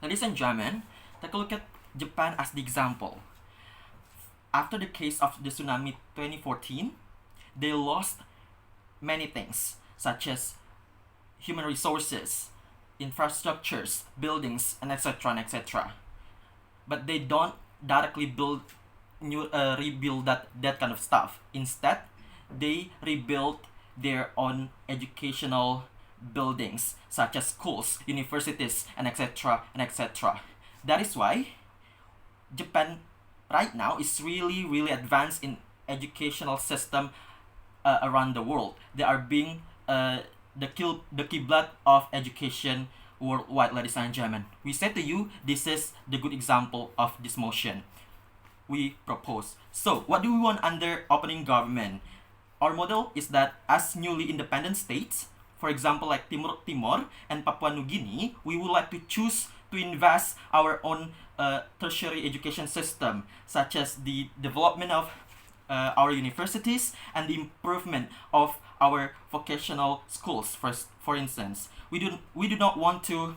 Ladies and gentlemen, take a look at Japan as the example. After the case of the tsunami 2014, they lost many things, such as human resources, infrastructures, buildings, and etc. and etc. But they don't directly rebuild that kind of stuff. Instead, they rebuild their own educational buildings, such as schools, universities, and etc. and etc. That is why Japan right now is really advanced in educational system around the world. They are being the kiblat of education worldwide, ladies and gentlemen. We say to you, this is the good example of this motion we propose. So, what do we want under opening government? Our model is that as newly independent states, for example, like Timor and Papua New Guinea, we would like to choose to invest our own tertiary education system, such as the development of our universities and the improvement of our vocational schools. For instance, we do not want to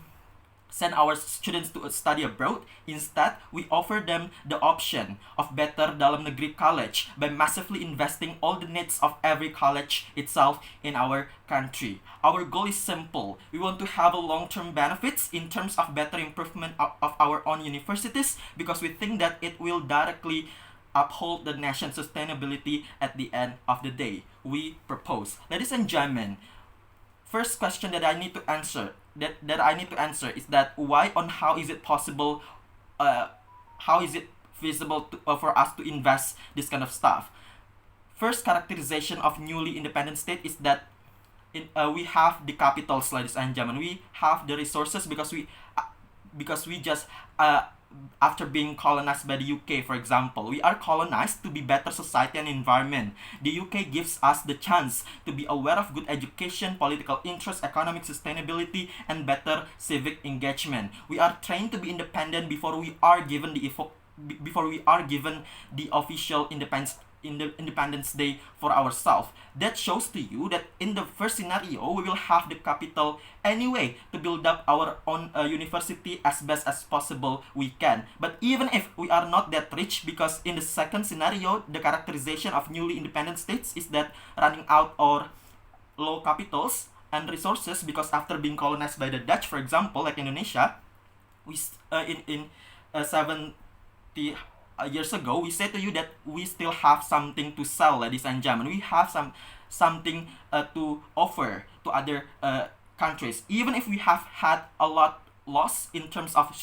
send our students to study abroad. Instead, we offer them the option of better dalam negeri college by massively investing all the needs of every college itself in our country. Our goal is simple. We want to have a long-term benefits in terms of better improvement of our own universities, because we think that it will directly uphold the nation's sustainability at the end of the day. We propose. Ladies and gentlemen, first question that I need to answer is that why and how is it possible, how is it feasible for us to invest this kind of stuff? First characterization of newly independent state is that we have the capitals, ladies and gentlemen. We have the resources because we just after being colonized by the UK, for example, we are colonized to be better society and environment. The UK gives us the chance to be aware of good education, political interest, economic sustainability, and better civic engagement. We are trained to be independent before we are given the official Independence Day for ourselves. That shows to you that in the first scenario, we will have the capital anyway to build up our own university as best as possible we can. But even if we are not that rich, because in the second scenario, the characterization of newly independent states is that running out or low capitals and resources, because after being colonized by the Dutch, for example, like Indonesia, we in 70 years ago, we said to you that we still have something to sell, ladies and gentlemen. We have something to offer to other countries. Even if we have had a lot loss in terms of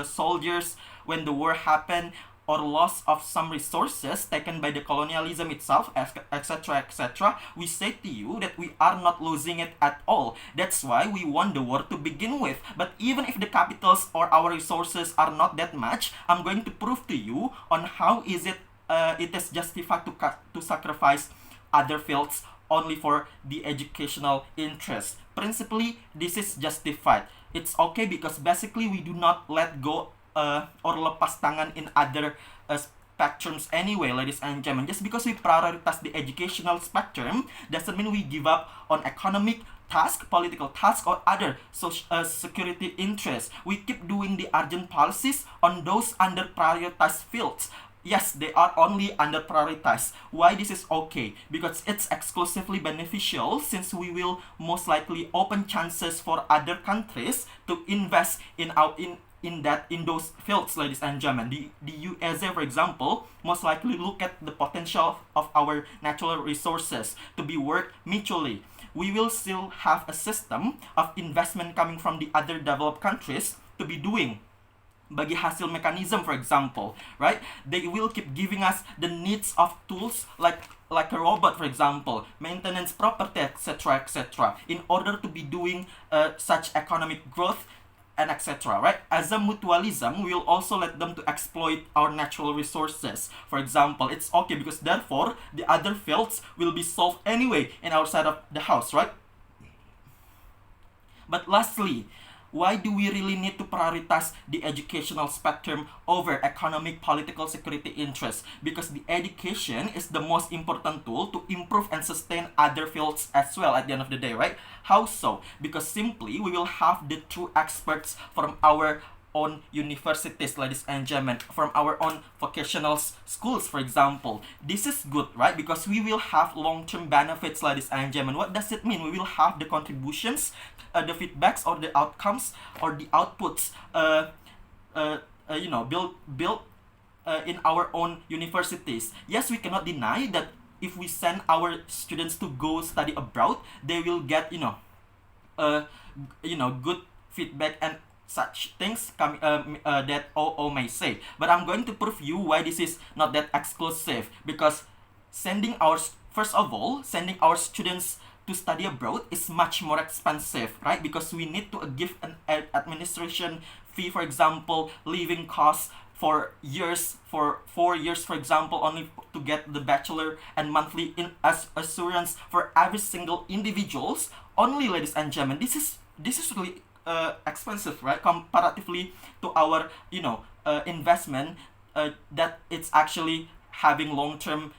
soldiers when the war happened, or loss of some resources taken by the colonialism itself, etc., etc., we say to you that we are not losing it at all. That's why we won the war to begin with. But even if the capitals or our resources are not that much, I'm going to prove to you on how is it is justified to sacrifice other fields only for the educational interest. Principally, this is justified. It's okay because basically we do not let go or lepas tangan in other spectrums anyway, ladies and gentlemen. Just because we prioritize the educational spectrum doesn't mean we give up on economic task, political task, or other security interests. We keep doing the urgent policies on those under prioritized fields. Yes, they are only under prioritized. Why this is okay? Because it's exclusively beneficial, since we will most likely open chances for other countries to invest in those fields, ladies and gentlemen. The USA, for example, most likely look at the potential of our natural resources to be worked mutually. We will still have a system of investment coming from the other developed countries to be doing bagi hasil mechanism, for example, right? They will keep giving us the needs of tools like a robot, for example, maintenance, property, etc., etc., in order to be doing such economic growth and etc., right? As a mutualism, we will also let them to exploit our natural resources. For example, it's okay because therefore the other fields will be solved anyway in our side of the house, right? But lastly, why do we really need to prioritize the educational spectrum over economic, political, security interests? Because the education is the most important tool to improve and sustain other fields as well at the end of the day, right? How so? Because simply we will have the true experts from our own universities, ladies and gentlemen, from our own vocational schools, for example. This is good, right? Because we will have long-term benefits, ladies and gentlemen. What does it mean? We will have the contributions, the feedbacks, or the outcomes, or the outputs, build in our own universities. Yes, we cannot deny that if we send our students to go study abroad, they will get good feedback and such things that all may say. But I'm going to prove you why this is not that exclusive, because first of all, sending our students to study abroad is much more expensive, right? Because we need to give an administration fee, for example, living costs for 4 years, for example, only to get the bachelor, and monthly assurance for every single individuals. Only, ladies and gentlemen, this is really expensive, right? Comparatively to our investment, that it's actually having long-term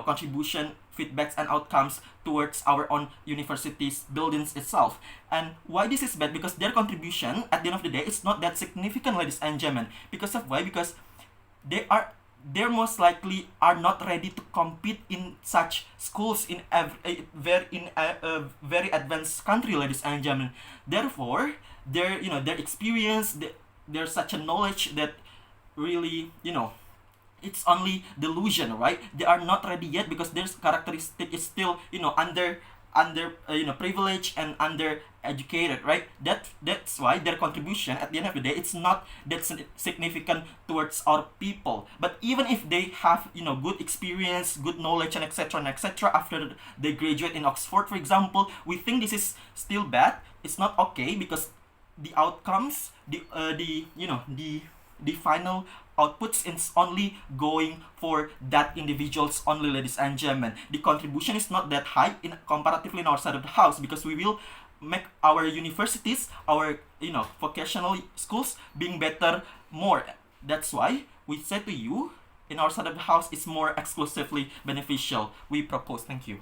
contribution, feedbacks, and outcomes towards our own universities buildings itself. And why this is bad? Because their contribution at the end of the day is not that significant, ladies and gentlemen. Because of why? Because they most likely are not ready to compete in such schools in a very advanced country, ladies and gentlemen. Therefore, their experience, there's such a knowledge that really it's only delusion, right? They are not ready yet because their characteristic is still under privileged and under educated, right? That's why their contribution at the end of the day, it's not that significant towards our people. But even if they have good experience, good knowledge, and etc. after they graduate in Oxford, for example, we think this is still bad. It's not okay, because the outcomes, the final outputs is only going for that individuals only, ladies and gentlemen. The contribution is not that high comparatively in our side of the house, because we will make our universities, our vocational schools being better more. That's why we say to you, in our side of the house, it's more exclusively beneficial. We propose. Thank you.